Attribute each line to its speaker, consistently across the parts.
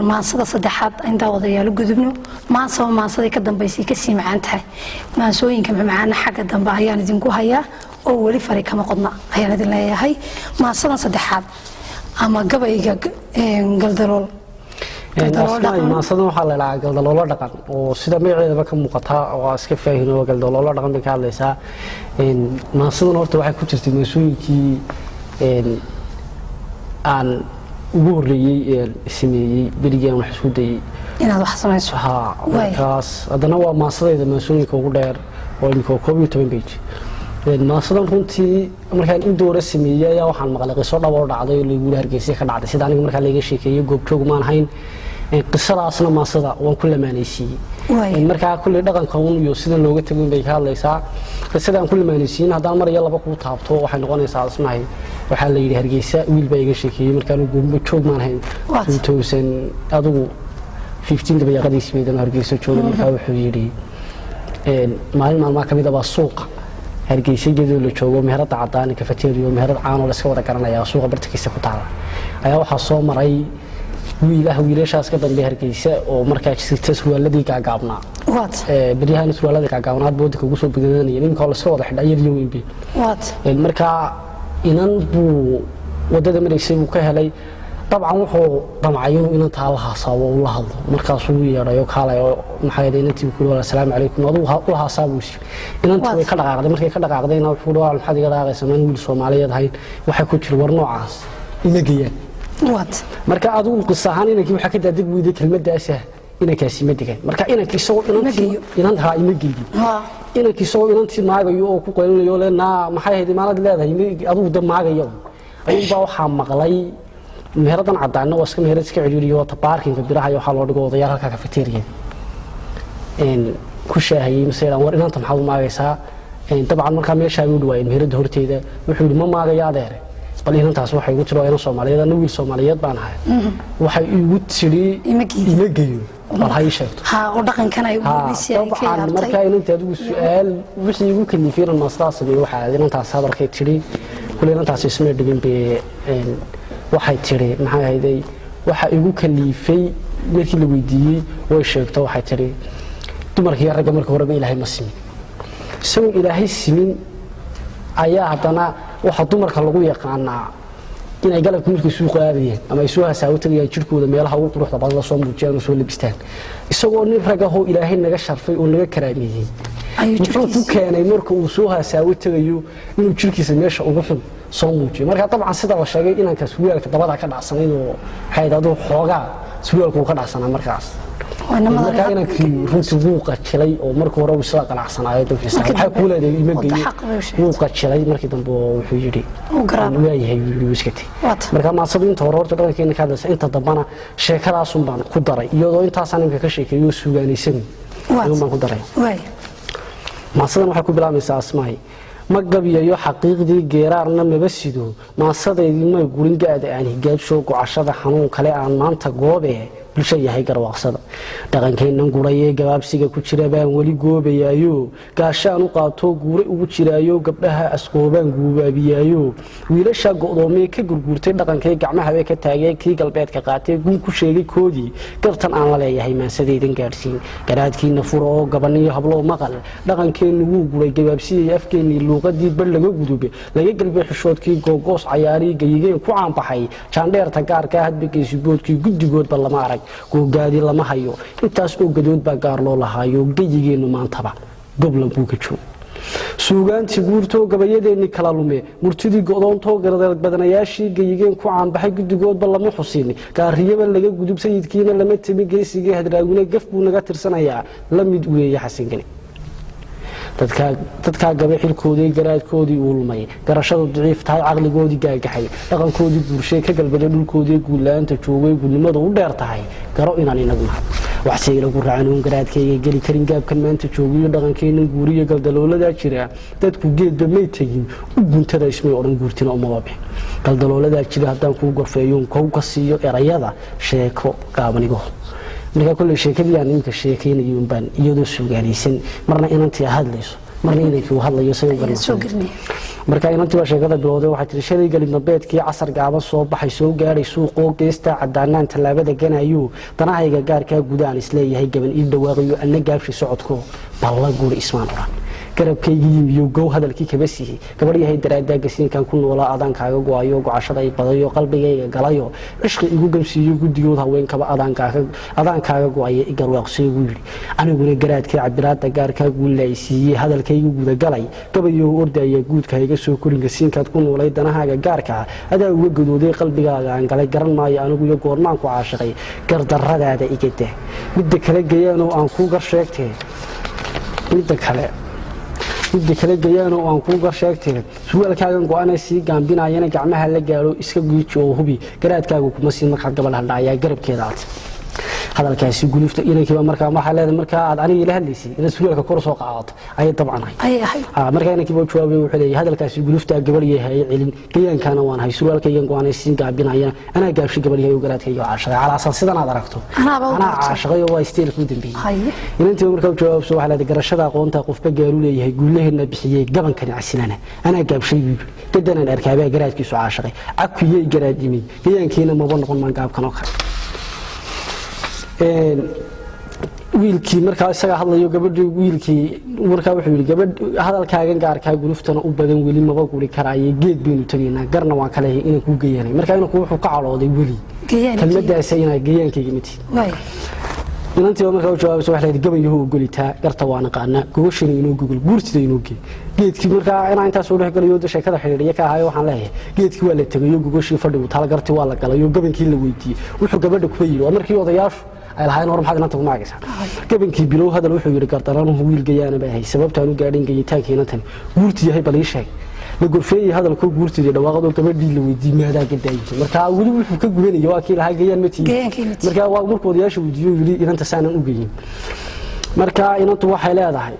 Speaker 1: maansada saddexaad inta wadayaal gudubno maansada ka dambeysay ka sii macaan tahay maansooyinka macaan xagga dambe ayaan idinku hayaa oo wali fari kama qodna ayaan idin leeyahay maansada saddexaad ama gabayga galdalool
Speaker 2: maansada waxaa la ilaa galdaloolo dhaqan oo sida magaceedaba ka muuqata oo iska faahino galdaloolo dhaqan bay ka hadlaysaa maansadan horta waxay ku jirtay maansooyinkii aan ugu horeeyay sameeyay barigaan wax isku dayay
Speaker 1: inaad wax samayso
Speaker 2: markaas haddana waa maasadayda maansooyinka ugu dheer oo imika 12 page maasadan runtii markaan in doora sameeyay ayaa waxaan maqlay qiso dhab oo dhacday oo lagu Hargeysa ka dhacday sida aniga markaa laga sheekeeyay goobjoog maan hayn qisadaasna maasada waan ku lamaanaysiiyay markaa kulli dhaqanka iyo sida looga tago bay ka hadlaysaa qisadaan ku lamaanaysiin haddaan mar iyo laba ku taabto waxay noqonaysaa asmahay waxaa la yiri Hargeysa wiil baa iga sheekeeyay markaan goobjoog maan hayn 2000 adigu 15 daqiiqadiis weeydan Hargeysa joogay markaa wuxuu yiri maalmaha kamid ah suuqa Hargeysa jidoo la joogo meherada cadaan ka fateeriyo meherad caan oo la iska wada garanaya suuqa bartikiisa ku taala ayaa waxa soo maray wiilashaas ka dambe Hargeysa oo markaa jirtay su'aaladii gaagabnaa bariyahan su'aaladii gaagabnaa boodka ugu soo bidanayay ninka la soo wada xidhay iyo weynbi markaa inan buu wadada mareysay uu ka helay طبعا wuxuu damcayo inuu taalaha saabo uu la hadlo markaas uu yeeray oo kale oo maxay inantii ku wala salaam alaykum aduu u haasaabus inantii way ka dhaqaaqday markay ka dhaqaaqdayna wuxuu dhaw maxad iga dhaqaaqaysan wiil Soomaaliyeed ahayn waxa ku jira war noocaas inagiyaan marka aduu qisahan inagii waxa ka daadib weeyday kelmadaas inankaasi ma digan marka inankii soo inantaa inagii inankii soo inantii maagayo oo ku qeylinayo leena maxay hayday maalad leedahay aduu damaagayo ayuu baa waxa maqlay meeradan cadaan oo iska meerad iska ciriiriyo tabaarkinka biraha iyo waxa loo dhigo odayaal halka ka fateeriya ku shaahayay miseeran war inanta maxaa u maagaysaa dabcan marka meesha uu dhawaay meerada horteeda wuxuu ma maagayaa adeer bal inantaas waxay ugu tiro inaan Soomaaliyeed ana wiil Soomaaliyeed baan ahay waxay igu tiri imageeyo bal hay sheegto
Speaker 1: oo dhaqankan ay ugu bisay
Speaker 2: ka yaabtay marka inanta adigu su'aal wixii ugu kalifiiran maastaas waxa inantaas hadalkay tiri kulay inantaas isma dhigin be waxay tiri maxay hayday waxa igu kaliifay markii la weydiiyay way sheegto waxay tiri dumarkii ragga markii hore Ilaahay ma simin soo Ilaahay simin ayaa hadana waxa dumarka lagu yaqaanaa inay galabka markii suuq aadayeen ama ay soo hasaawo tagayaan jirkooda meelaha ugu quruxda badan la soo muujiyaan soo labistaan isagoo nin ragga oo Ilaahay naga sharfay oo naga karaameeyay ayuu keenay marka uu soo hasaawo tagayo inuu jirkiisa meesha ugu xun soo muujiyo marka dabcan sida la sheegay inanka suuqyada dabada ka dhacsanay oo hay'ado xooga suuqyada ka dhacsanaa markaas marka inankii runtii wuu qajilay oo markii hore uu soo qanacsanaayo dadkiisa waxa ku leedahay imageeyay wuu qajilay markii dambe wuxuu yiri waayahay wiil iskatay marka ma sabinta horta dhaqankeena ka hadlaysa inta dambana sheekadaas un baan ku daray iyadoo intaas aanka ka sheekeeyo suugaanaysan iyo baan ku daray maasadan waxa ku bilaabmaysaa asmaay magabiyo xaqiiqdii geeraarna mabasido maasadeedii ma gurin gaada aan higaajoo gocashada xanuun kale aan maanta goobe bulsha yahay garwaaqsada dhaqankeenan gurayee gabaabsiga ku jira baan wali goobayaayo gaashaan u qaato guure ugu jiraayo gabdhaha asqoobaan guubaabiyaayo wiilasha go'doomee ka gurgurtay dhaqankay gacmaha bay ka taagay kii galbeedka qaatay gun ku sheegay koodii gartan aan la leeyahay maasadeedan gaarsiin garaadkiina furo oo gabaniyo hablo maqal dhaqankeenu wuu guray gabaabsiyay afkeenii luuqadii bar laga gudube laga galbay xishoodkii googoos cayaari gayigeen ku caanbaxay jaandheerta gaarka hadbigeysi boodkii guddigoodba lama arag googaadi lama hayo intaas oo gadood baa gaar loo lahaayo gayigeenu maantaba goblan buu ka joog suugaanti guurto gabayadeeni kala lume murtidii go'doonto gardeed badanayaashii gayigeen ku caanbaxay guddigoodba lama xusin gaariyaba laga gudub sayidkiina lama timi geesigii hadraaguna gaf buu naga tirsanayaa la mid weeye xasingani dadka gabay xilkoodii garaadkoodii uu lumay garashadu daciif tahay aqligoodii gaagaxay dhaqankoodii bulshada ka galbeed dhulkoodii guulaanta joogay gudnimadu u dheer tahay garo inaan inagu nahay wax si lagu raacno garaadkayga gali karin gaabkan maanta joogiyo dhaqankeena guuriyo galdaloolada jira dadku geedba may tagin u guntada ismay oran guurtina uma wabe galdaloolada jira haddaan ku gorfeeyo kow ka siiyo erayada sheeko gaabanigo marka kulli sheekadii aan imka sheekaynayo baan iyadoo suugaanaysan marna inantii hadlayso marna inankii uu hadlayo isaga garanayso marka inantii waa sheekada bilowday waxaa tiri shalay galibna beedkii casar gaaban soo baxay soo gaadhay suuqoo geesta cadaanaan tallaabada ganayo danahayga gaarkaa gudaan isleeyahay gaban ii dhawaaqayo anna gaabshi socodko balla guuri ismaan oran garabkaygii iyo gow hadalkii kaba siiyey gabadh yahay daraadaa gasiinkan ku noolaa adaankaaga go-ayo gocashada ay badayo qalbigayga galayo cishqi igu gamsiiyo guddigood haweenkaba adaankaaga go-aya igarwaaqsay ugu yidhi aniguna garaadkii cabiraada gaarkaa guulaysiiyey hadalkaygu gudagalay gabayow ordaya guudka iga soo korin gasiinkaad ku noolay danahaaga gaarkaa adaa uga gadooday qalbigaaga aan galay garan maayo anigu iyo goormaan ku caashiqay gardarradaada igada midda kale gayaanoo aan kuu gar sheegtee midda kale gayaanoo aan kuu gar sheegtee suwaalkaagan go-anay sii gaambinayana gacmaha la gaadho iska giiji oo hubi garaadkaagu kuma siin markaad gabadh hadhaayaa garabkeeda aad hadalkaasi gulufta inankiiba markaa waxaa leedahay markaa aad aniga ila hadlaysay inaad suwaalka kor soo qaadato ayay dabcan markaa inankiiba jawaabay wuxuu leeyahay hadalkaasi guluftaa gabadh yahay celin gayaankana waan hay suwaalkaygan go-anay sii gaambinayana anaa gaabshay gabadh yahay oo garaadkayga caashaqay calaasan sidan aad aragto anaa caashaqay oo waa isteelka u dambeeyey inantiiba markaa jawaabso waxaa leedahay garashada aqoonta qofba gaaru leeyahay guulaheedna bixiyey gabankani casilana anaa gaabshay gadanaan arkaabaa garaadkiisu caashaqay cakuyey garaadimay gayaankiina maba noqon maan gaabkan oo kale wiilkii markaa isaga hadlayo gabadhii wiilkii markaa wuxuu yidhi gabadh hadalkaagan gaarkaa guluftana u badan weli maba guri karaaye geed baynu tegaynaa garna waan ka leeyahay inaan kuu geeyanay markaa inanku wuxuu ka cadhooday weli kelmadaasa inaa geyaankayga mati inantiiba markaa u jawaabaysa waxay leedahay gabayahu ogolitaa garta waa naqaanaa gogashana inoo gogol guurtida inoo gee geedkii markaa inaa intaas soo dhexgalayo sheekada xidhiidhiya ka ahayo waxaan leeyahay geedkii waa la tegayo gogashii fadhigu talagartii waa la galayo gabankii la weydiiyey wuxuu gabadha kuba yidhi waa markii odayaashu ay lahayn hor maxaad inanta ku maagaysaa gabankii bilow hadal wuxuu yidhi gardaranuhu wiil gayaana bay ahay sababtaan u gaadhin gayitaanka inantani guurti yahay bal ii sheeg la gorfeeyey hadalkoo guurtidii dhawaaqadoo gabadhii la weydiiyey maadaa gadaayay markaa weli wuxuu ka gubanaya waa kii lahaa gayaan ma tihin markaa waa markuu odayaasha weydiiyo yidhi inanta saanan u geyin markaa inantu waxay leedahay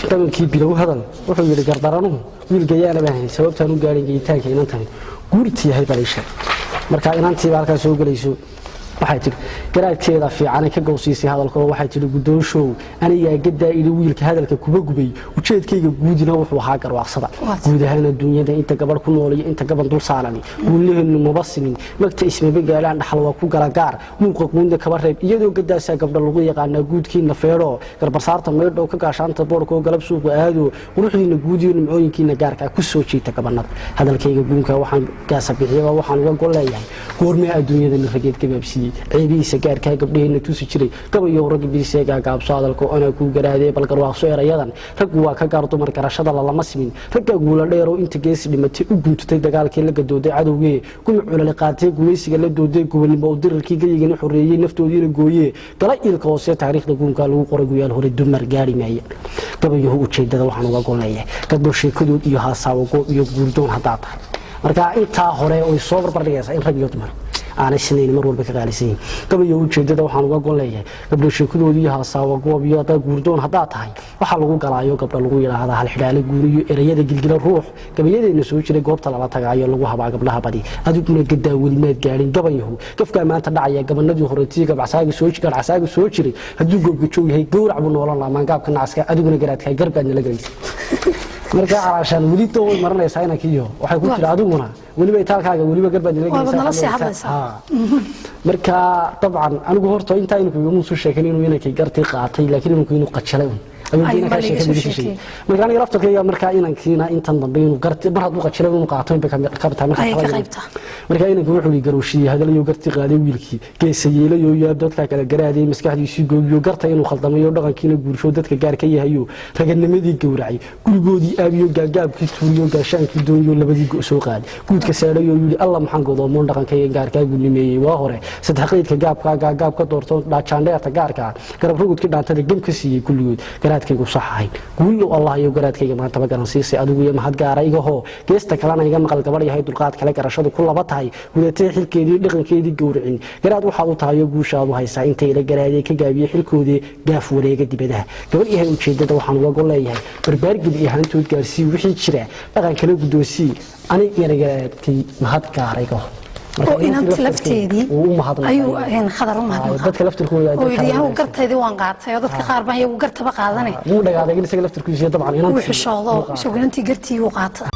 Speaker 2: gabankii bilow hadal wuxuu yidhi gardaranuhu wiil gayaana bay ahay sababtaan u gaadhin gayitaanka inantani guurti yahay bal ii sheeg markaa inantiiba halkaa soo gelayso waxay tiri garaadkeeda fiicanay ka gowsiisay hadalkoo waxay tiri guddoonshow anigaa gadaa idhi wiilka hadalka kuba gubay ujeedkayga guudina wuxuu ahaa garwaaqsada guud ahaan adduunyada inta gabadh ku nool iyo inta gaban dul saarani guulaheennu maba simin magta ismaba gaalaan dhaxal waa ku gala gaar muuqa guunda kaba reeb iyadoo gadaasaa gabdha lagu yaqaanaa guudkiina feedhoo garbasaarta maydhow ka gaashaanta boorkoo galab suuqa aadoo quruxdiina guudiyo nimcooyinkiina gaarkaa ku soo jiita gabanada hadalkayga guunka waxaan gaasa bixiya waxaan uga gol leeyahay goormee adduunyadana rageed gabaabsiiyey ceebihiisa gaarkaa gabdhaheena tusi jiray gabayo ragga bidiseegaa gaabso hadalko anaa kuu garaadee bal garwaaqso erayadan raggu waa ka gaar dumar garashada lalama simin raggaa guula dheeroo inta geesi dhimatay u guntutay dagaalkii la gadooday cadowgee gumi culali qaatee gumaysiga la dooday gobolnimo u dirarkii gayigana xoreeyey naftoodiina gooyee gala iilka hoose taariikhda guunkaa lagu qoray guyaal hore dumar gaari maaya gabayahu ujeedada waxaan uga golleeyahay gadbo sheekadood iyo haasaawago iyo guurdoon haddaa tahay markaa intaa hore oy soo barbardhigaysaa in rag iyo dumar aanay sinayn mar walba ka qaalisan yihiin gabayo ujeedada waxaan uga gon leeyahay gabdho sheekadoodii iyo haasaawa goob iyo haddaa guurdoon haddaa tahay waxaa lagu galaayo gabdha lagu yidhaahdaa hal xidhaale guuniyo erayada gilgila ruux gabayadeena soo jiray goobta lala tagaayo lagu habaa gabdhaha badi adiguna gadaa welimaad gaadhin gabanyahu gafkaa maanta dhacaya gabanadii horetii gabcasaaga soo jiray hadduu goobgajoog yahay gowrac buu noolan lahaa maangaabka nacaska adiguna garaadkaa garbaadna la gelaysa markaa calaashaan weli doo way maranaysaa inankiiyo waxay ku jira adiguna weliba itaalkaaga weliba garbaad markaa dabcan anigu horta intaa inanku igama soo sheekan inuu inankii gartii qaatay laakiin inanku inuu qajalay marka aniga laftarkayga markaa inankiina intan dambe inuu garti mar hadduu qajilay inuu qaato inbay ka bataa markaa inankii wuxuu garooshiiyey hadalayo gartii qaaday wiilkii geesa yeelayo yaab dadka kala garaadayay maskaxdiisii goobiyo garta inuu khaldamayo dhaqankiina guursho dadka gaar ka yahayo raganimadii gowracay gurigoodii aabiyo gaagaabkii tuuriyo gaashaankii dooniyo labadii go soo qaaday guudka saadhayo yidhi alla maxaan godoomoon dhaqankayga gaarkaa gudnimeeyey waa hore saddex qaydka gaabkaa gaagaab ka doorto dhaajandheerta gaarkaa garab rugudkii dhaantada gem ka siiyey kulligood garaadkaygu sax ahayn guulow allah iyo garaadkayga maantaba garan siisay adigu iyo mahad gaara igahoo geesta kalena iga maqal gabadh yahay dulqaad kale garashadu ku laba tahay gudatee xilkeedii dhaqankeedii gowracin garaad waxaad u tahayo guushaadu haysaa intay ila garaadee ka gaabiyey xilkoodii gaaf wareega dibadaha gabadh yahay ujeedada waxaan uga gol leeyahay barbaargeli ahaantood gaarsii wixii jira dhaqan kale guddoonsii anigana garaadkay mahad gaara igaho
Speaker 1: oo inanta lafteedii ayuu khadar u mahadnaqay
Speaker 2: dadka laftirkooda
Speaker 1: oo yidhi anigu gartaydii waan qaatay oo dadka qaar baan iyagu gartaba qaadanay
Speaker 2: muu dhagaaday isaga laftirkiisa dabcan inanta
Speaker 1: wuu xishoodo isagoo inantii gartii uu qaatay